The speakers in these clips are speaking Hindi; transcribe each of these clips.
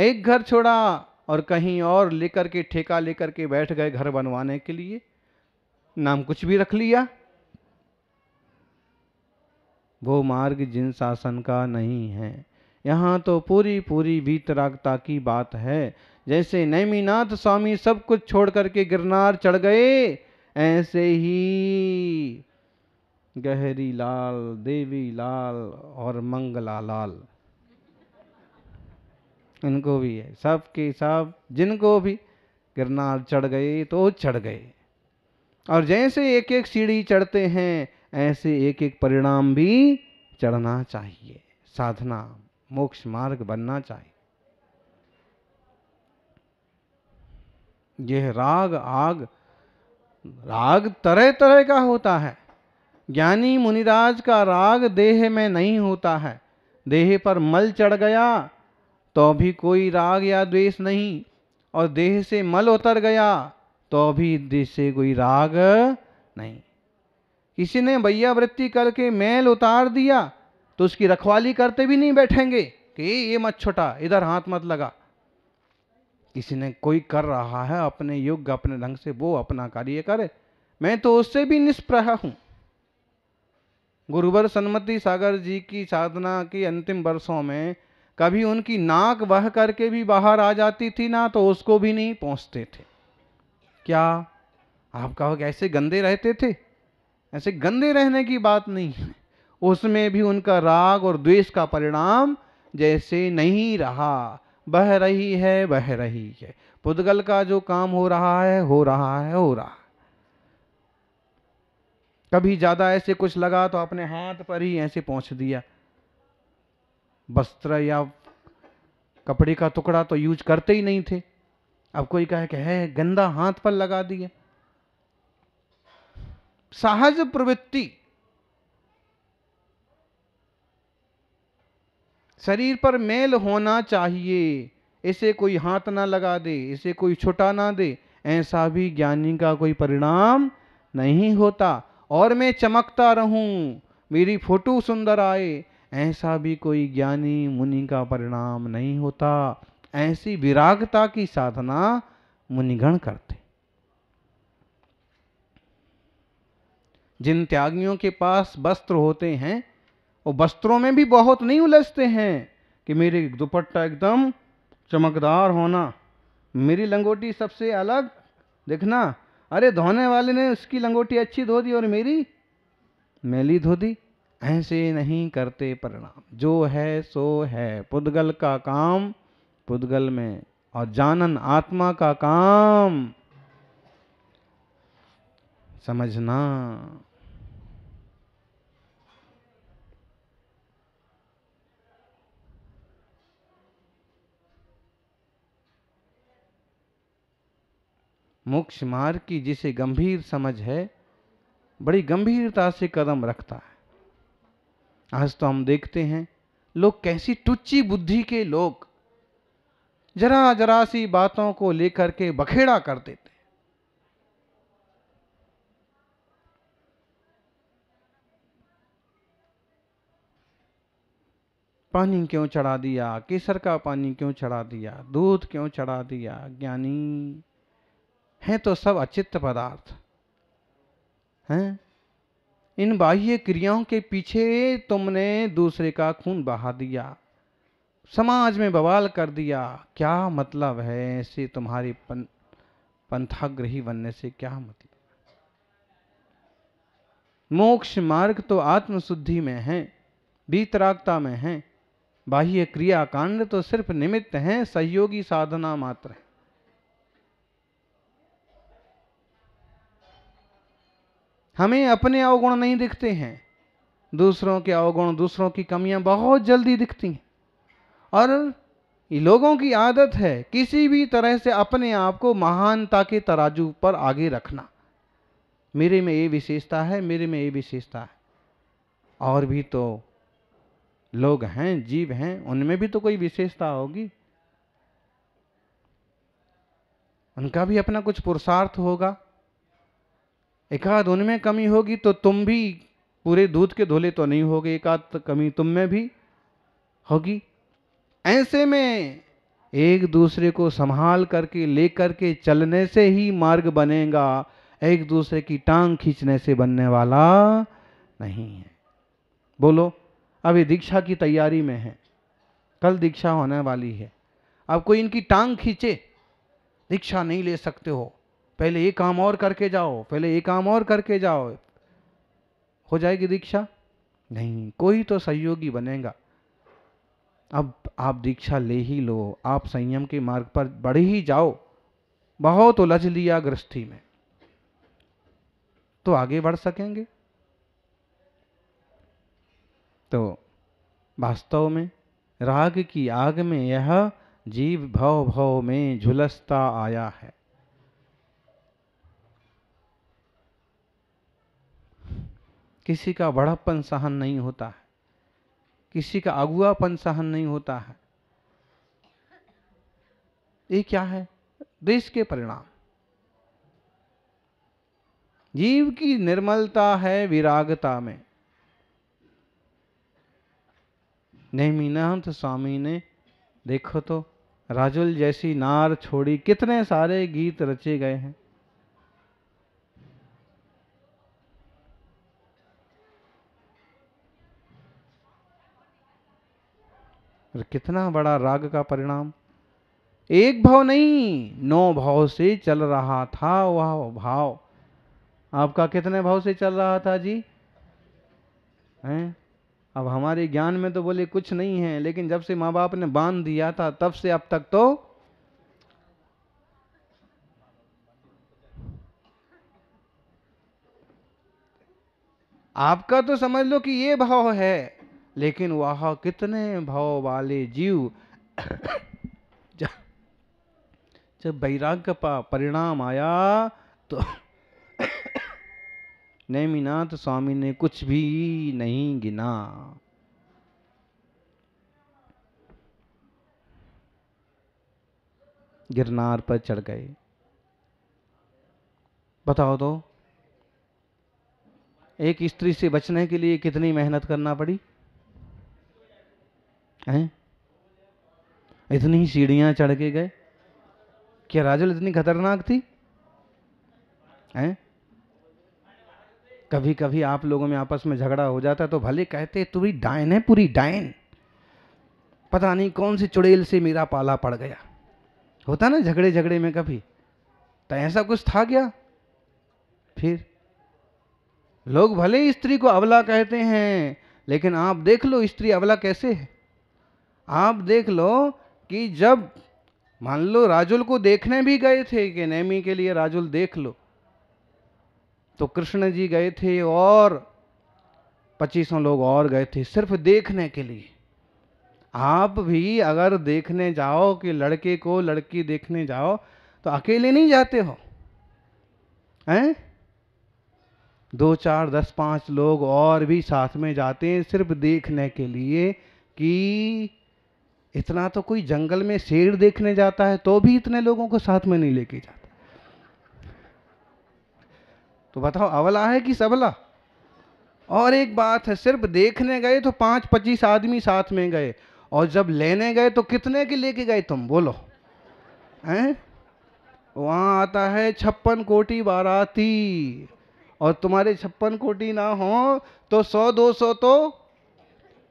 एक घर छोड़ा और कहीं और लेकर के ठेका लेकर के बैठ गए घर बनवाने के लिए, नाम कुछ भी रख लिया। वो मार्ग जिन शासन का नहीं है। यहाँ तो पूरी पूरी वीतरागता की बात है। जैसे नेमिनाथ स्वामी सब कुछ छोड़ करके गिरनार चढ़ गए, ऐसे ही गहरी लाल, देवी लाल और मंगला लाल, इनको भी है, सब के सब जिनको भी गिरनार चढ़ गए तो चढ़ गए। और जैसे एक एक सीढ़ी चढ़ते हैं, ऐसे एक एक परिणाम भी चढ़ना चाहिए। साधना मोक्ष मार्ग बनना चाहिए। यह राग आग, राग तरह तरह का होता है। ज्ञानी मुनिराज का राग देह में नहीं होता है। देह पर मल चढ़ गया तो भी कोई राग या द्वेष नहीं, और देह से मल उतर गया तो भी देह से कोई राग नहीं। किसी ने भैया वृत्ति करके मैल उतार दिया तो उसकी रखवाली करते भी नहीं बैठेंगे कि ये मत छुटा, इधर हाथ मत लगा। किसी ने कोई कर रहा है अपने योग्य अपने ढंग से, वो अपना कार्य करे, मैं तो उससे भी निष्प्रह हूं। गुरुवर सन्मति सागर जी की साधना के अंतिम वर्षों में कभी उनकी नाक बह करके भी बाहर आ जाती थी ना, तो उसको भी नहीं पहुंचते थे। क्या आप कहोगे ऐसे गंदे रहते थे? ऐसे गंदे रहने की बात नहीं है, उसमें भी उनका राग और द्वेष का परिणाम जैसे नहीं रहा। बह रही है, बह रही है। पुद्गल का जो काम हो रहा है, हो रहा है, हो रहा है। कभी ज्यादा ऐसे कुछ लगा तो अपने हाथ पर ही ऐसे पहुंच दिया। वस्त्र या कपड़े का टुकड़ा तो यूज करते ही नहीं थे, अब कोई कहे कि है गंदा हाथ पर लगा दिया। सहज प्रवृत्ति, शरीर पर मेल होना चाहिए, इसे कोई हाथ ना लगा दे, इसे कोई छुटा ना दे, ऐसा भी ज्ञानी का कोई परिणाम नहीं होता। और मैं चमकता रहूं, मेरी फोटो सुंदर आए, ऐसा भी कोई ज्ञानी मुनि का परिणाम नहीं होता। ऐसी विरागता की साधना मुनिगण करते। जिन त्यागियों के पास वस्त्र होते हैं, वो वस्त्रों में भी बहुत नहीं उलझते हैं कि मेरी दुपट्टा एकदम चमकदार होना, मेरी लंगोटी सबसे अलग दिखना, अरे धोने वाले ने उसकी लंगोटी अच्छी धो दी और मेरी मैली धो दी। ऐसे नहीं करते परिणाम। जो है सो है। पुद्गल का काम पुद्गल में, और जानन आत्मा का काम समझना। मोक्ष मार्ग की जिसे गंभीर समझ है, बड़ी गंभीरता से कदम रखता है। आज तो हम देखते हैं लोग कैसी टुच्ची बुद्धि के लोग जरा जरा सी बातों को लेकर के बखेड़ा कर देते। पानी क्यों चढ़ा दिया, केसर का पानी क्यों चढ़ा दिया, दूध क्यों चढ़ा दिया? ज्ञानी है तो सब अचित्त पदार्थ हैं। इन बाह्य क्रियाओं के पीछे तुमने दूसरे का खून बहा दिया, समाज में बवाल कर दिया। क्या मतलब है ऐसे तुम्हारी पंथाग्रही बनने से? क्या मतलब? मोक्ष मार्ग तो आत्मशुद्धि में है, वीतरागता में है। बाह्य क्रिया कांड तो सिर्फ निमित्त हैं, सहयोगी साधना मात्र है। हमें अपने अवगुण नहीं दिखते हैं, दूसरों के अवगुण, दूसरों की कमियां बहुत जल्दी दिखती हैं। और ये लोगों की आदत है किसी भी तरह से अपने आप को महानता के तराजू पर आगे रखना। मेरे में ये विशेषता है, मेरे में ये विशेषता है। और भी तो लोग हैं, जीव हैं, उनमें भी तो कोई विशेषता होगी, उनका भी अपना कुछ पुरुषार्थ होगा। एकाध उनमें कमी होगी तो तुम भी पूरे दूध के धोले तो नहीं होगे, एकाध कमी तुम में भी होगी। ऐसे में एक दूसरे को संभाल करके लेकर के चलने से ही मार्ग बनेगा, एक दूसरे की टांग खींचने से बनने वाला नहीं है। बोलो, अभी दीक्षा की तैयारी में है, कल दीक्षा होने वाली है, अब कोई इनकी टांग खींचे, दीक्षा नहीं ले सकते हो, पहले ये काम और करके जाओ, पहले ये काम और करके जाओ, हो जाएगी दीक्षा? नहीं, कोई तो सहयोगी बनेगा। अब आप दीक्षा ले ही लो, आप संयम के मार्ग पर बढ़ ही जाओ। बहुत उलझ लिया गृहस्थी में तो आगे बढ़ सकेंगे? तो वास्तव में राग की आग में यह जीव भव भव में झुलसता आया है। किसी का बड़प्पन सहन नहीं होता है, किसी का अगुआपन सहन नहीं होता है। ये क्या है? देश के परिणाम। जीव की निर्मलता है विरागता में। नेमिनाथ स्वामी ने देखो तो राजुल जैसी नार छोड़ी, कितने सारे गीत रचे गए हैं। कितना बड़ा राग का परिणाम। एक भाव नहीं, 9 भाव से चल रहा था वह भाव। आपका कितने भाव से चल रहा था जी? हैं? अब हमारे ज्ञान में तो बोले कुछ नहीं है, लेकिन जब से माँ बाप ने बांध दिया था तब से अब तक तो आपका तो समझ लो कि ये भाव है, लेकिन वह कितने भाव वाले जीव जब वैराग्य का परिणाम आया तो नेमिनाथ स्वामी ने कुछ भी नहीं गिना। गिरनार पर चढ़ गए। बताओ तो, एक स्त्री से बचने के लिए कितनी मेहनत करना पड़ी हैं? इतनी सीढ़ियां चढ़ के गए। क्या राजुल इतनी खतरनाक थी हैं? कभी कभी आप लोगों में आपस में झगड़ा हो जाता तो भले कहते पूरी डायन है, पूरी डायन, पता नहीं कौन सी चुड़ैल से मेरा पाला पड़ गया। होता ना झगड़े झगड़े में कभी, तो ऐसा कुछ था क्या? फिर लोग भले ही स्त्री को अबला कहते हैं, लेकिन आप देख लो स्त्री अबला कैसे है। आप देख लो कि जब मान लो राजुल को देखने भी गए थे कि नेमी के लिए राजुल देख लो, तो कृष्ण जी गए थे और 25 लोग और गए थे सिर्फ देखने के लिए। आप भी अगर देखने जाओ कि लड़के को लड़की देखने जाओ तो अकेले नहीं जाते हो हैं? 2 4 10 5 लोग और भी साथ में जाते हैं सिर्फ देखने के लिए कि इतना तो कोई जंगल में शेर देखने जाता है तो भी इतने लोगों को साथ में नहीं लेके जाता। तो बताओ अबला है कि सबला? और एक बात है, सिर्फ देखने गए तो 5-25 आदमी साथ में गए, और जब लेने गए तो कितने के लेके गए तुम बोलो हैं? वहां आता है 56 कोटि बाराती, और तुम्हारे 56 कोटि ना हो तो 100-200 तो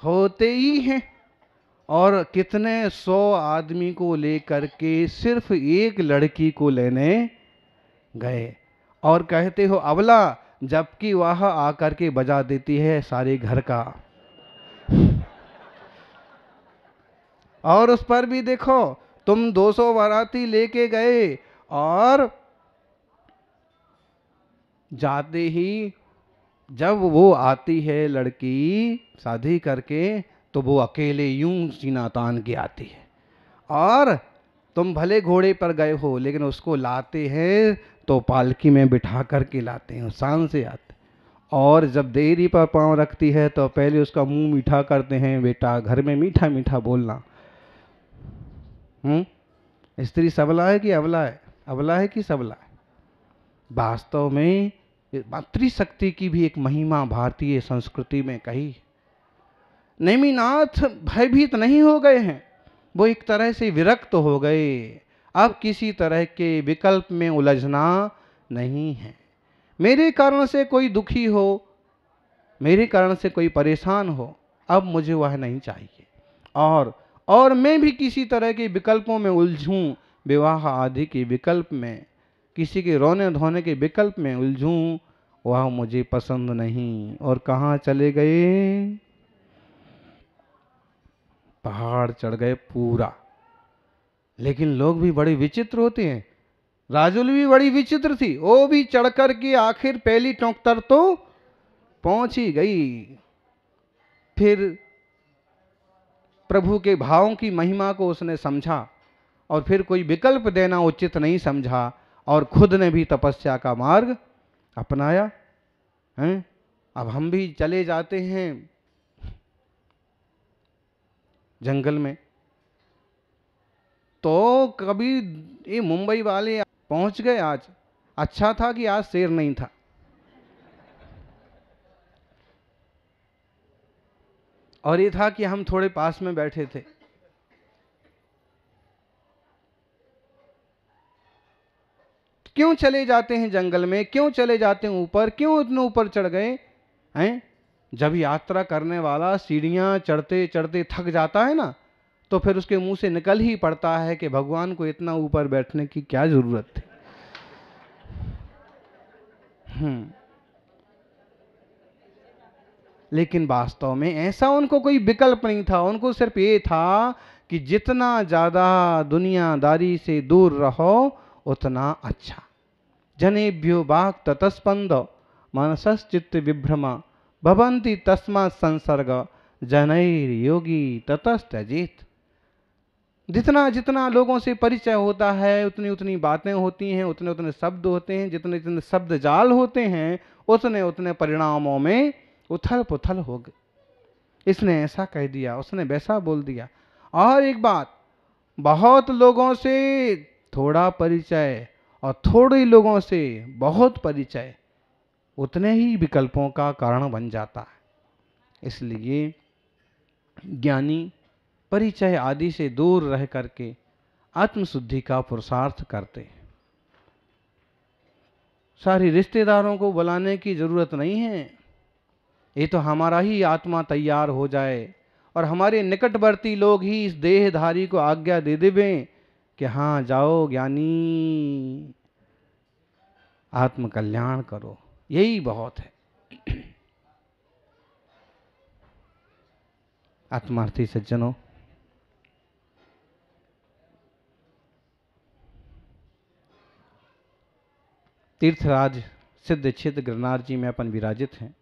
होते ही हैं। और कितने 100 आदमी को लेकर के सिर्फ एक लड़की को लेने गए, और कहते हो अबला, जबकि वह आकर के बजा देती है सारे घर का। और उस पर भी देखो, तुम 200 बाराती लेके गए और जाते ही जब वो आती है लड़की शादी करके तो वो अकेले यूं सीना तान के आती है, और तुम भले घोड़े पर गए हो लेकिन उसको लाते हैं तो पालकी में बिठा करके लाते हैं, शान से आते। और जब देरी पर पांव रखती है तो पहले उसका मुंह मीठा करते हैं, बेटा घर में मीठा मीठा बोलना। स्त्री सबला है कि अबला है? अबला है कि सबला है? वास्तव में मातृशक्ति की भी एक महिमा भारतीय संस्कृति में कही। नेमिनाथ भयभीत नहीं हो गए हैं, वो एक तरह से विरक्त हो गए। अब किसी तरह के विकल्प में उलझना नहीं है। मेरे कारण से कोई दुखी हो, मेरे कारण से कोई परेशान हो, अब मुझे वह नहीं चाहिए। और मैं भी किसी तरह के विकल्पों में उलझूं, विवाह आदि के विकल्प में, किसी के रोने धोने के विकल्प में उलझूं, वह मुझे पसंद नहीं। और कहाँ चले गए? पहाड़ चढ़ गए पूरा। लेकिन लोग भी बड़े विचित्र होते हैं। राजुल भी बड़ी विचित्र थी, वो भी चढ़ कर के आखिर पहली टोंक तर तो पहुंच ही गई। फिर प्रभु के भावों की महिमा को उसने समझा और फिर कोई विकल्प देना उचित नहीं समझा और खुद ने भी तपस्या का मार्ग अपनाया हैं। अब हम भी चले जाते हैं जंगल में, तो कभी ये मुंबई वाले पहुंच गए आज, अच्छा था कि आज शेर नहीं था। और ये था कि हम थोड़े पास में बैठे थे। क्यों चले जाते हैं जंगल में, क्यों चले जाते हैं ऊपर, क्यों इतने ऊपर चढ़ गए हैं? जब यात्रा करने वाला सीढ़ियां चढ़ते चढ़ते थक जाता है ना, तो फिर उसके मुंह से निकल ही पड़ता है कि भगवान को इतना ऊपर बैठने की क्या जरूरत थी। लेकिन वास्तव में ऐसा उनको कोई विकल्प नहीं था। उनको सिर्फ ये था कि जितना ज्यादा दुनियादारी से दूर रहो उतना अच्छा। जनेभ्यो वाक् ततस्पंद मनसश्चित्त विभ्रमा भवन्ति तस्मात् संसर्ग जनैर योगी ततस्त्यजेत। जितना जितना लोगों से परिचय होता है, उतनी उतनी बातें होती हैं, उतने उतने शब्द होते हैं, जितने जितने शब्द जाल होते हैं, उतने उतने परिणामों में उथल पुथल हो गए। इसने ऐसा कह दिया, उसने वैसा बोल दिया। और एक बात, बहुत लोगों से थोड़ा परिचय और थोड़े लोगों से बहुत परिचय उतने ही विकल्पों का कारण बन जाता है। इसलिए ज्ञानी परिचय आदि से दूर रह करके आत्मशुद्धि का पुरुषार्थ करते हैं। सारी रिश्तेदारों को बुलाने की जरूरत नहीं है। ये तो हमारा ही आत्मा तैयार हो जाए और हमारे निकटवर्ती लोग ही इस देहधारी को आज्ञा दे देवें कि हाँ जाओ ज्ञानी, आत्म कल्याण करो, यही बहुत है। आत्मार्थी सज्जनों, तीर्थराज सिद्ध छिद्र गिरनार जी में अपन विराजित हैं।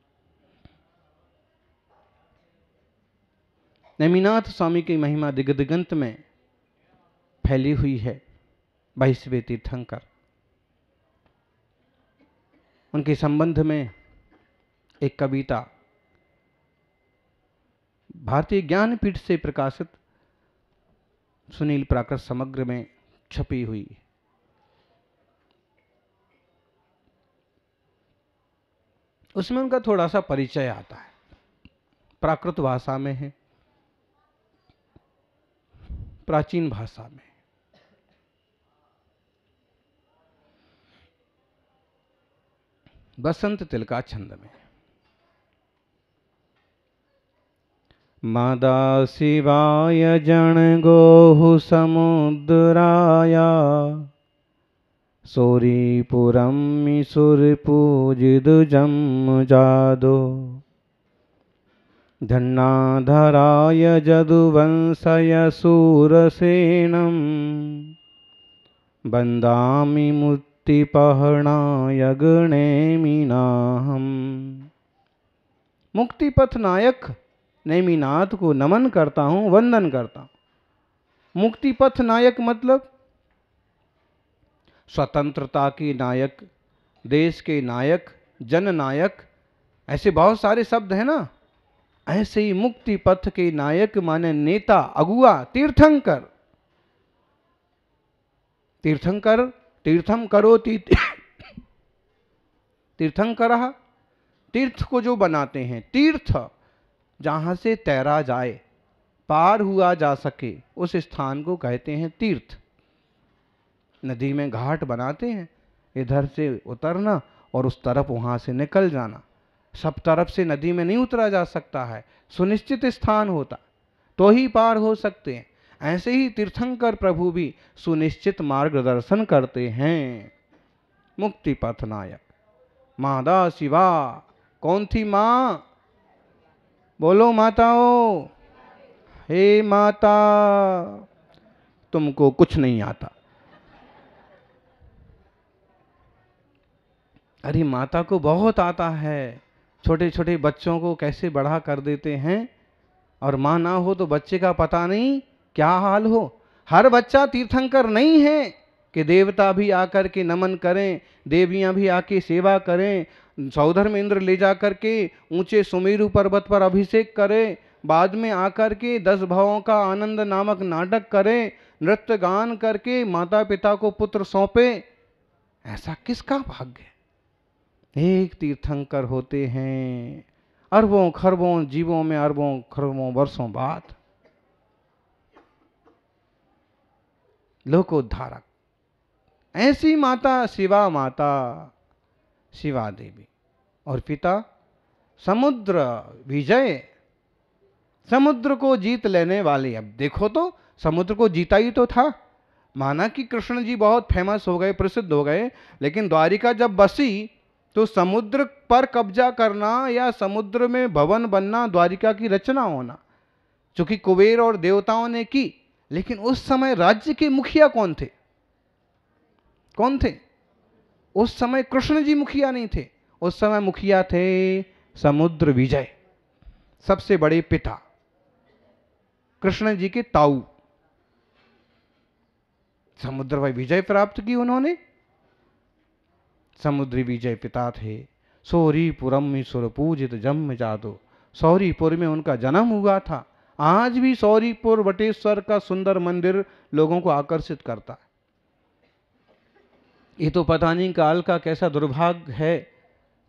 नेमिनाथ स्वामी की महिमा दिगंत में फैली हुई है। 22वें तीर्थंकर, उनके संबंध में एक कविता भारतीय ज्ञानपीठ से प्रकाशित सुनील प्राकृत समग्र में छपी हुई। उसमें उनका थोड़ा सा परिचय आता है, प्राकृत भाषा में है, प्राचीन भाषा में। बसंत तिलका छंद में। मादा शिवाय जन गोहु समुद्राया सोरीपुरम सुर पूजिद जम जादो धन्नाधराय जदुवंशय सूरसेनम वंदामि मुक्तिपहनाय गणेमिनाहम। मुक्तिपथ नायक नेमिनाथ को नमन करता हूं, वंदन करता हूं। मुक्तिपथ नायक मतलब स्वतंत्रता के नायक, देश के नायक, जन नायक, ऐसे बहुत सारे शब्द हैं ना। ऐसे ही मुक्ति पथ के नायक माने नेता, अगुआ, तीर्थंकर। तीर्थंकर तीर्थम करोति तीर्थंकरः, तीर्थ को जो बनाते हैं, तीर्थ जहां से तैरा जाए, पार हुआ जा सके, उस स्थान को कहते हैं तीर्थ। नदी में घाट बनाते हैं, इधर से उतरना और उस तरफ वहां से निकल जाना। सब तरफ से नदी में नहीं उतरा जा सकता है, सुनिश्चित स्थान होता तो ही पार हो सकते हैं। ऐसे ही तीर्थंकर प्रभु भी सुनिश्चित मार्गदर्शन करते हैं। मुक्ति पथ नायक मादा शिवा। कौन थी माँ? बोलो माताओं। हे माता, तुमको कुछ नहीं आता। अरे माता को बहुत आता है। छोटे छोटे बच्चों को कैसे बड़ा कर देते हैं, और माँ ना हो तो बच्चे का पता नहीं क्या हाल हो। हर बच्चा तीर्थंकर नहीं है कि देवता भी आकर के नमन करें, देवियां भी आके सेवा करें, सौधर में इंद्र ले जा करके ऊंचे सुमेरु पर्वत पर अभिषेक करें, बाद में आकर के 10 भावों का आनंद नामक नाटक करें, नृत्य गान करके माता पिता को पुत्र सौंपे। ऐसा किसका भाग्य है? एक तीर्थंकर होते हैं अरबों खरबों जीवों में, अरबों खरबों वर्षों बाद। लोकोद्धारक ऐसी माता शिवा माता, शिवा देवी। और पिता समुद्र विजय, समुद्र को जीत लेने वाले। अब देखो तो समुद्र को जीता ही तो था। माना कि कृष्ण जी बहुत फेमस हो गए, प्रसिद्ध हो गए, लेकिन द्वारिका जब बसी तो समुद्र पर कब्जा करना या समुद्र में भवन बनना द्वारिका की रचना होना, चूंकि कुबेर और देवताओं ने की। लेकिन उस समय राज्य के मुखिया कौन थे? कौन थे? उस समय कृष्ण जी मुखिया नहीं थे, उस समय मुखिया थे समुद्र विजय, सबसे बड़े पिता कृष्ण जी के ताऊ। समुद्र पर विजय प्राप्त की उन्होंने, समुद्री विजय पिता थे। सौरीपुरम सुर पूजित जन्म जादो, सौरीपुर में उनका जन्म हुआ था। आज भी सौरीपुर वटेश्वर का सुंदर मंदिर लोगों को आकर्षित करता है। ये तो पता नहीं काल का कैसा दुर्भाग्य है,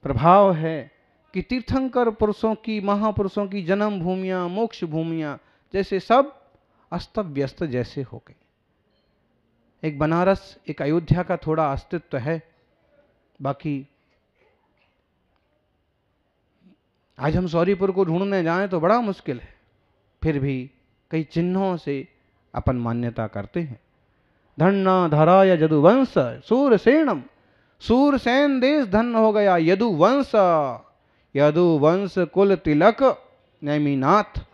प्रभाव है कि तीर्थंकर पुरुषों की, महापुरुषों की जन्म भूमियां, मोक्ष भूमियां जैसे सब अस्त व्यस्त जैसे हो गए। एक बनारस, एक अयोध्या का थोड़ा अस्तित्व है, बाकी आज हम सौरीपुर को ढूंढने जाएं तो बड़ा मुश्किल है। फिर भी कई चिन्हों से अपन मान्यता करते हैं। धन्ना धराय यदुवंश सूरसेनम, सूरसेन देश धन्य हो गया। यदुवंश, यदुवंश कुल तिलक नेमिनाथ।